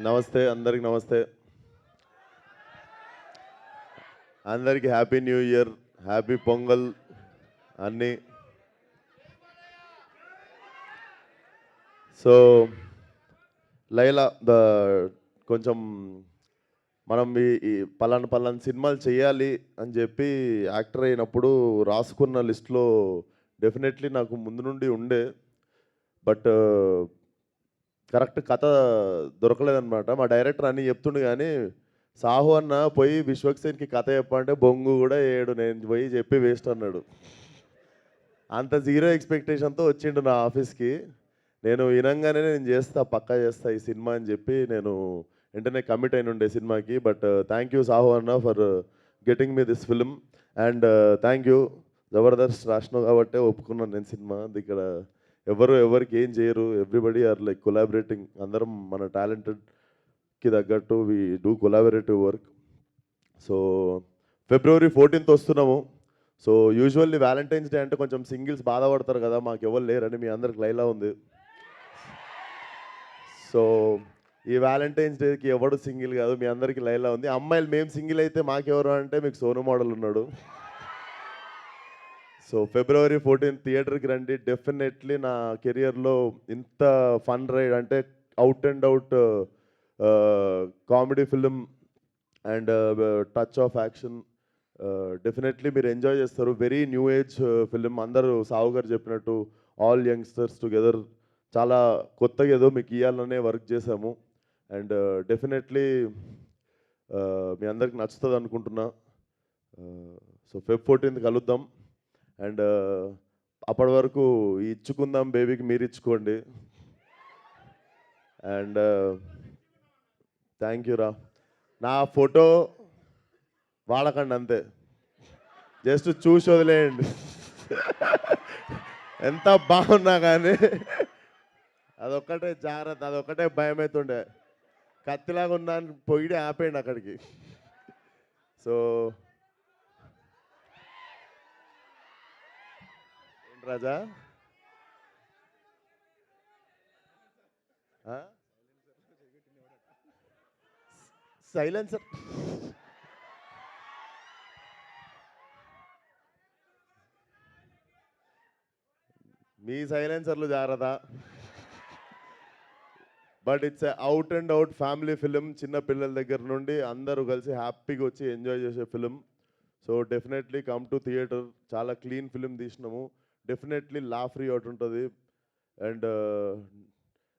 నమస్తే అందరికి నమస్తే అందరికి happy new year happy pongal అన్నీ సో లైలా కొంచెం మనం ఈ పలానా పలానా సినిమాలు చేయాలి అని చెప్పి యాక్టర్ అయినప్పుడు రాసుకున్న లిస్ట్లో డెఫినెట్లీ నాకు ముందు నుండి ఉండే బట్ కరెక్ట్ కథ దొరకలేదన్నమాట మా డైరెక్టర్ అని చెప్తుండే కానీ సాహు అన్న పోయి విశ్వక్సేన్కి కథ చెప్పంటే బొంగు కూడా ఏడు నేను పోయి చెప్పి వేస్ట్ అన్నాడు అంత జీరో ఎక్స్పెక్టేషన్తో వచ్చిండు నా ఆఫీస్కి నేను వినంగానే నేను చేస్తా పక్కా చేస్తా ఈ సినిమా అని చెప్పి నేను వెంటనే కమిట్ అయిన ఉండే సినిమాకి బట్ థ్యాంక్ యూ సాహు అన్న for getting me this film and thank you జబర్దస్త్ రాసినావు కాబట్టే ఒప్పుకున్నాను నేను సినిమా ఇక్కడ ఎవరికి ఏం చేయరు ఎవ్రీబడి ఆర్ లైక్ కొలాబరేటింగ్ అందరం మన టాలెంటెడ్కి తగ్గట్టు we do collaborative work so February 14th వస్తున్నాము సో యూజువల్లీ వ్యాలంటైన్స్ డే అంటే కొంచెం సింగిల్స్ బాధపడతారు కదా మాకు ఎవరు లేరని మీ అందరికి లైలా ఉంది సో ఈ వ్యాలంటైన్స్ డేకి ఎవడు సింగిల్ కాదు మీ అందరికి లైలా ఉంది అమ్మాయిలు మేము సింగిల్ అయితే మాకెవరు అంటే మీకు సోను మోడల్ ఉన్నాడు సో ఫిబ్రవరి 14th థియేటర్కి రండి డెఫినెట్లీ నా కెరియర్లో ఇంత ఫన్ రైడ్ అంటే out and out comedy film and touch of action definitely మీరు ఎంజాయ్ చేస్తారు వెరీ న్యూ ఏజ్ ఫిలిం అందరూ సావు గారు చెప్పినట్టు ఆల్ యంగ్స్టర్స్ టుగెదర్ చాలా కొత్తగా ఏదో మీకు ఇవ్వాలనే వర్క్ చేశాము అండ్ డెఫినెట్లీ మీ అందరికి నచ్చుతుంది అనుకుంటున్నా సో ఫెబ్ 14th కలుద్దాం అండ్ అప్పటి వరకు ఇచ్చుకుందాం బేబీకి మీరు ఇచ్చుకోండి అండ్ థ్యాంక్ యూ రా నా ఫోటో వాడకండి అంతే జస్ట్ చూసి వదిలేయండి ఎంత బాగున్నా కానీ అదొక్కటే జాగ్రత్త అదొక్కటే భయం అవుతుండే కత్తిలాగా ఉన్నాను పొయ్యి ఆపేయండి అక్కడికి సో ఏంటి రాజా సైలెన్సర్ మీ సైలెన్సర్లు జాగ్రత్త but it's out and out family film చిన్న పిల్లల దగ్గర నుండి అందరూ కలిసి హ్యాపీగా వచ్చి ఎంజాయ్ చేసే film so definitely come to theatre చాలా క్లీన్ ఫిలిం తీసినాము డెఫినెట్లీ లా ఫ్రీ అవుట్ ఉంటుంది అండ్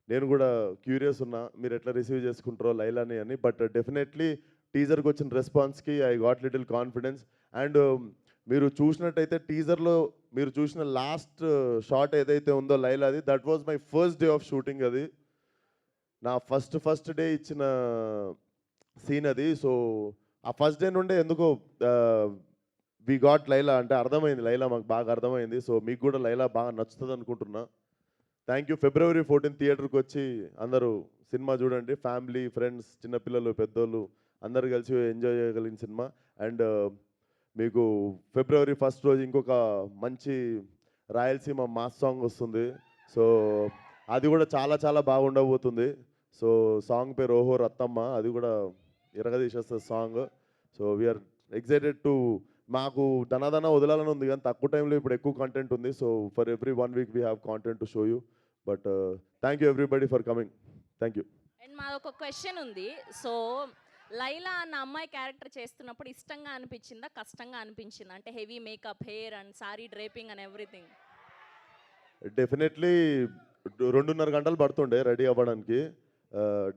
నేను కూడా క్యూరియస్ ఉన్నా మీరు ఎట్లా రిసీవ్ చేసుకుంటారో లైలాని అని బట్ డెఫినెట్లీ టీజర్కి వచ్చిన రెస్పాన్స్కి I got little confidence and మీరు చూసినట్టయితే టీజర్లో మీరు చూసిన లాస్ట్ షాట్ ఏదైతే ఉందో లైలాది that was my first day of shooting అది నా ఫస్ట్ డే ఇచ్చిన సీన్ అది సో ఆ ఫస్ట్ డే నుండే ఎందుకో వి గాట్ లైలా అంటే అర్థమైంది లైలా మాకు బాగా అర్థమైంది సో మీకు కూడా లైలా బాగా నచ్చుతుంది అనుకుంటున్నా థ్యాంక్ యూ ఫిబ్రవరి 14th థియేటర్కి వచ్చి అందరూ సినిమా చూడండి ఫ్యామిలీ ఫ్రెండ్స్ చిన్నపిల్లలు పెద్దోళ్ళు అందరు కలిసి ఎంజాయ్ చేయగలిగిన సినిమా అండ్ మీకు ఫిబ్రవరి 1st రోజు ఇంకొక మంచి రాయలసీమ మాస్ సాంగ్ వస్తుంది సో అది కూడా చాలా చాలా బాగుండబోతుంది సో సాంగ్ పేరు ఓహో రత్తమ్మ అది కూడా ఇరగదీసేస్తుంది song so we are excited to మాకు ధనాధన వదలాలని ఉంది కానీ తక్కువ టైంలో ఇప్పుడు ఎక్కువ కంటెంట్ ఉంది so for every 1 week we have content to show you but thank you everybody for coming thank you and మాదొక క్వశ్చన్ ఉంది సో లైలా అన్న అమ్మాయి క్యారెక్టర్ చేస్తున్నప్పుడు ఇష్టంగా అనిపించిందా కష్టంగా అనిపించిందా అంటే heavy makeup hair and sari draping and everything definitely 2.5 గంటలు పడుతుండే రెడీ అవ్వడానికి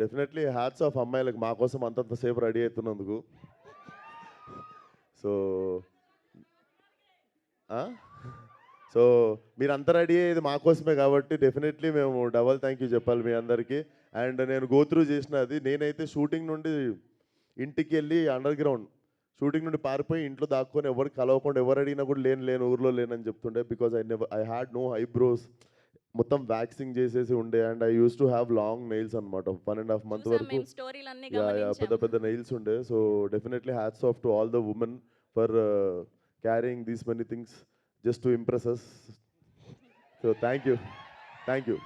డెఫినెట్లీ హ్యాట్స్ ఆఫ్ అమ్మాయిలకు మా కోసం అంతంతసేపు రెడీ అవుతున్నందుకు సో సో మీరు అంత రెడీ అయ్యేది మా కోసమే కాబట్టి డెఫినెట్లీ మేము డబల్ థ్యాంక్ యూ చెప్పాలి మీ అందరికీ అండ్ నేను గోత్రూ చేసినది నేనైతే షూటింగ్ నుండి ఇంటికి వెళ్ళి అండర్ గ్రౌండ్ షూటింగ్ నుండి పారిపోయి ఇంట్లో దాక్కొని ఎవరికి కలవకుండా ఎవరు అడిగినా కూడా లేను ఊర్లో లేనని చెప్తుండే because I had no eyebrows మొత్తం వ్యాక్సింగ్ చేసేసి ఉండే and I use to have long nails అనమాట 1.5 month వరకు పెద్ద పెద్ద నెయిల్స్ ఉండే so definitely hats off to all the women for carrying these many things just to impress us so thank you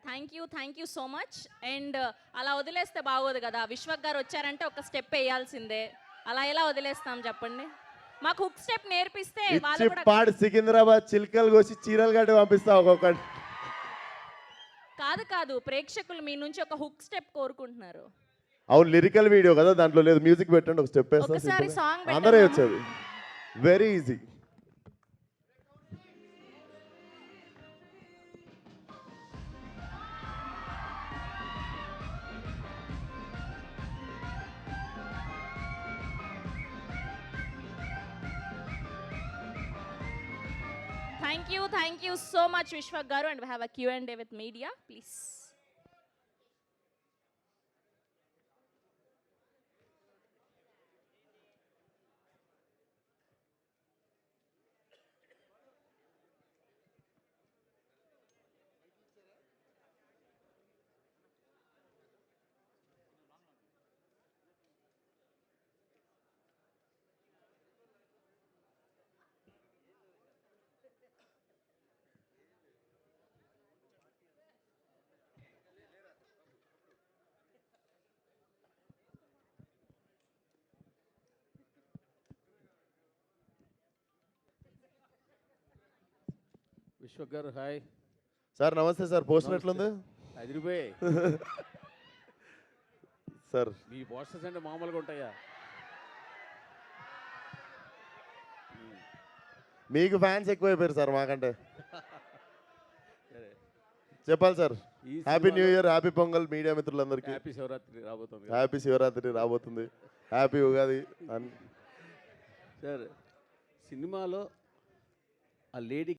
thank you so much. And అలా వదిలేస్తే బాగోదు కదా, విశ్వక్ గారు వచ్చారంటే ఒక స్టెప్ వేయాల్సిందే. అలా ఎలా వదిలేస్తాం చెప్పండి? మాకు హుక్ స్టెప్ నేర్పిస్తే వాళ్ళు ఇచ్చి కూడా. పాడు సికింద్రాబాద్ చిల్కలు కోసి చీరలు కట్టి పంపిస్తా ఒక్కొక్కటి. కాదు ప్రేక్షకులు మీ నుంచి ఒక హుక్ స్టెప్ కోరుకుంటున్నారు. అవును, లిరికల్ వీడియో కదా, దాంట్లో లేదు, మ్యూజిక్ పెట్టండి, ఒక స్టెప్ వేస్తా. ఒకసారి సాంగ్ అందరే వచ్చేది, very easy. Thank you so much Vishwak garu. And we have a Q&A with media please. Vishwak garu hi. Sir నమస్తే సార్, పోస్టర్ ఎట్లుంది అదిరిపోయాయి. సార్? మీ పోస్టర్స్ అంటే మామూలుగా ఉంటాయా? మీకు ఫ్యాన్స్ ఎక్కువైపోయారు సార్ మాకంటే. చెప్పాలి sir, happy new year, happy pongal media మిత్రులందరికీ. హ్యాపీ శివరాత్రి రాబోతుంది. హ్యాపీ శివరాత్రి రాబోతుంది, హ్యాపీ ఉగాది. సార్ సినిమాలో ఆ లేడీ